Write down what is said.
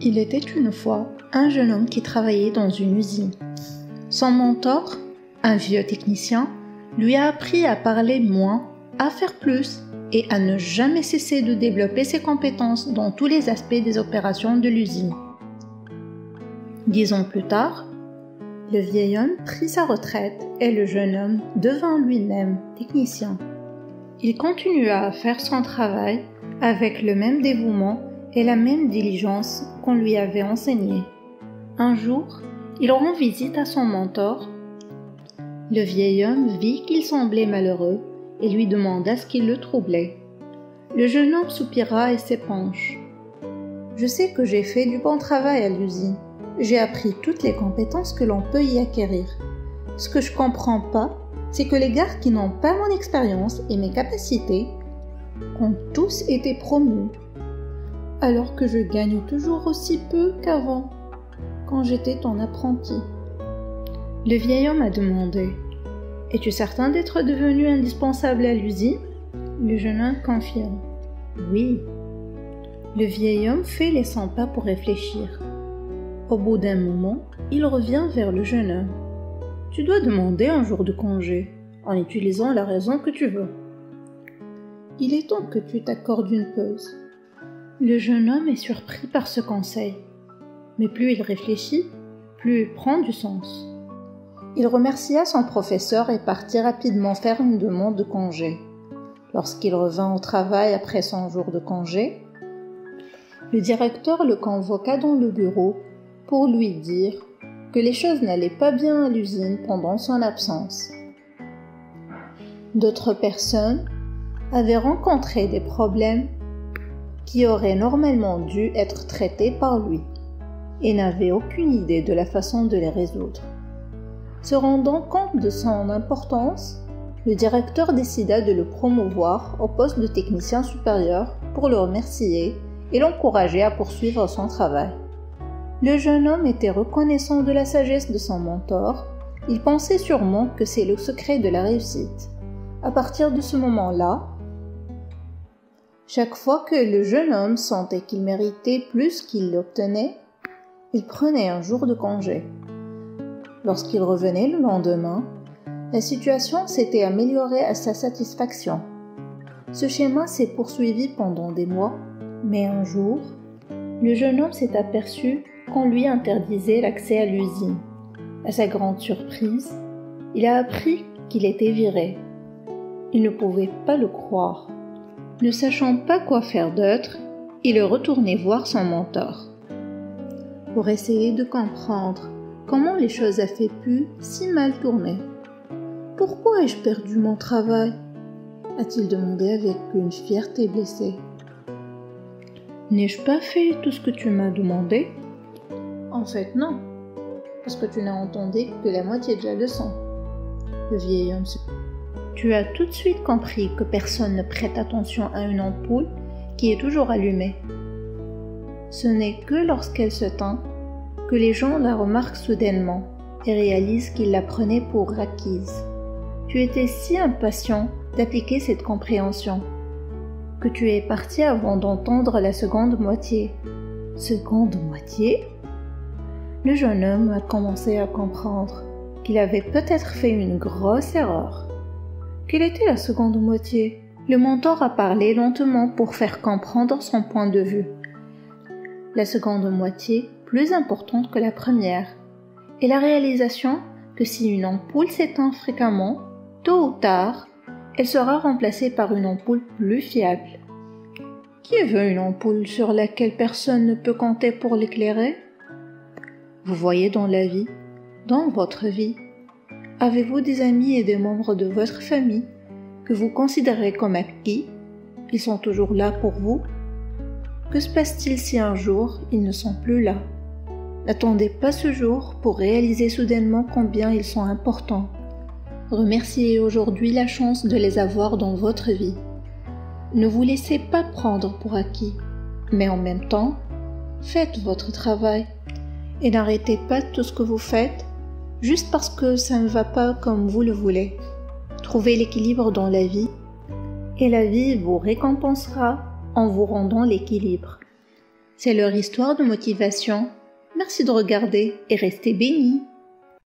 Il était une fois un jeune homme qui travaillait dans une usine. Son mentor, un vieux technicien, lui a appris à parler moins, à faire plus et à ne jamais cesser de développer ses compétences dans tous les aspects des opérations de l'usine. 10 ans plus tard, le vieil homme prit sa retraite et le jeune homme devint lui-même technicien. Il continua à faire son travail avec le même dévouement et la même diligence qu'on lui avait enseigné. Un jour, il rend visite à son mentor. Le vieil homme vit qu'il semblait malheureux et lui demanda ce qui le troublait. Le jeune homme soupira et s'épanche. « Je sais que j'ai fait du bon travail à l'usine. J'ai appris toutes les compétences que l'on peut y acquérir. Ce que je comprends pas, c'est que les gars qui n'ont pas mon expérience et mes capacités ont tous été promus, alors que je gagne toujours aussi peu qu'avant, quand j'étais ton apprenti. » Le vieil homme a demandé « Es-tu certain d'être devenu indispensable à l'usine ?» Le jeune homme confirme « Oui. » Le vieil homme fait les 100 pas pour réfléchir. Au bout d'un moment, il revient vers le jeune homme. « Tu dois demander un jour de congé, en utilisant la raison que tu veux. Il est temps que tu t'accordes une pause. » Le jeune homme est surpris par ce conseil. Mais plus il réfléchit, plus il prend du sens. Il remercia son professeur et partit rapidement faire une demande de congé. Lorsqu'il revint au travail après son jour de congé, le directeur le convoqua dans le bureau pour lui dire que les choses n'allaient pas bien à l'usine pendant son absence. D'autres personnes avaient rencontré des problèmes qui auraient normalement dû être traités par lui et n'avaient aucune idée de la façon de les résoudre. Se rendant compte de son importance, le directeur décida de le promouvoir au poste de technicien supérieur pour le remercier et l'encourager à poursuivre son travail. Le jeune homme était reconnaissant de la sagesse de son mentor. Il pensait sûrement que c'est le secret de la réussite. À partir de ce moment-là, chaque fois que le jeune homme sentait qu'il méritait plus qu'il l'obtenait, il prenait un jour de congé. Lorsqu'il revenait le lendemain, la situation s'était améliorée à sa satisfaction. Ce schéma s'est poursuivi pendant des mois, mais un jour, le jeune homme s'est aperçu qu'on lui interdisait l'accès à l'usine. À sa grande surprise, il a appris qu'il était viré. Il ne pouvait pas le croire. Ne sachant pas quoi faire d'autre, il est retourné voir son mentor pour essayer de comprendre comment les choses avaient pu si mal tourner. « Pourquoi ai-je perdu mon travail ?» a-t-il demandé avec une fierté blessée. « N'ai-je pas fait tout ce que tu m'as demandé ?»« En fait, non, parce que tu n'as entendu que la moitié de la leçon. » Le vieil homme se... Tu as tout de suite compris que personne ne prête attention à une ampoule qui est toujours allumée. Ce n'est que lorsqu'elle se teint que les gens la remarquent soudainement et réalisent qu'ils la prenaient pour acquise. Tu étais si impatient d'appliquer cette compréhension que tu es parti avant d'entendre la seconde moitié. Seconde moitié ? Le jeune homme a commencé à comprendre qu'il avait peut-être fait une grosse erreur. Quelle était la seconde moitié ? Le mentor a parlé lentement pour faire comprendre son point de vue. La seconde moitié, plus importante que la première, est la réalisation que si une ampoule s'éteint fréquemment, tôt ou tard, elle sera remplacée par une ampoule plus fiable. Qui veut une ampoule sur laquelle personne ne peut compter pour l'éclairer ? Vous voyez dans la vie, dans votre vie, avez-vous des amis et des membres de votre famille que vous considérez comme acquis ? Ils sont toujours là pour vous ? Que se passe-t-il si un jour ils ne sont plus là ? N'attendez pas ce jour pour réaliser soudainement combien ils sont importants. Remerciez aujourd'hui la chance de les avoir dans votre vie. Ne vous laissez pas prendre pour acquis, mais en même temps, faites votre travail et n'arrêtez pas tout ce que vous faites juste parce que ça ne va pas comme vous le voulez. Trouvez l'équilibre dans la vie et la vie vous récompensera en vous rendant l'équilibre. C'est leur histoire de motivation. Merci de regarder et restez bénis.